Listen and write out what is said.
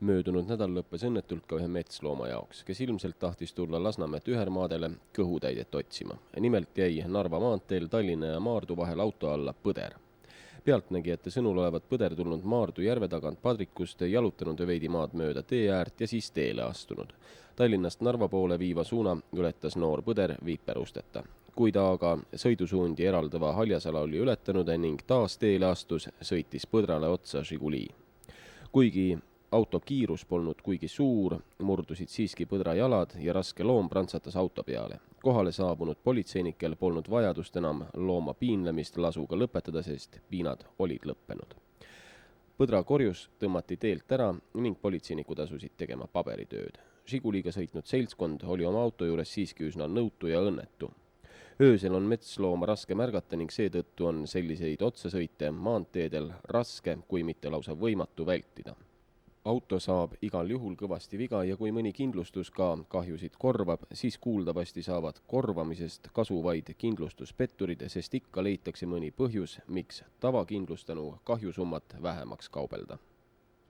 Möödunud nädal lõppes õnnetult ka ühe metslooma jaoks, kes ilmselt tahtis tulla Lasnamäe tühermaadele kõhutäidet otsima. Nimelt jäi Narva maanteel Tallinna ja Maardu vahel auto alla põder. Pealtnägijate sõnul olevat põder tulnud Maardu järve tagant Padrikust, jalutanud veidi maad mööda tee äärt ja siis teele astunud. Tallinnast Narva poole viiva suuna ületas noor põder viiperusteta. Kui ta aga sõidusuundi eraldava Haljasala oli ületanud ning taas teele astus, sõitis põdrale otsa Žiguli. Kuigi auto kiirus polnud kuigi suur, murdusid siiski põdra jalad ja raske loom prantsatas auto peale. Kohale saabunud politseinikel polnud vajadust enam looma piinlemist lasuga lõpetada, sest piinad olid lõppenud. Põdra korjus tõmmati teelt ära ning politseinikud asusid tegema paberitööd. Žiguliga sõitnud seltskond oli oma auto juures siiski üsna nõutu ja õnnetu. Öösel on metslooma raske märgata ning seetõttu on selliseid otsesõite maanteedel raske, kui mitte lausa võimatu vältida. Auto saab igal juhul kõvasti viga ja kui mõni kindlustus ka kahjusid korvab, siis kuuldavasti saavad korvamisest kasu vaid kindlustuspetturid, sest ikka leitakse mõni põhjus, miks tavakindlustanu kahjusummat vähemaks kaubelda.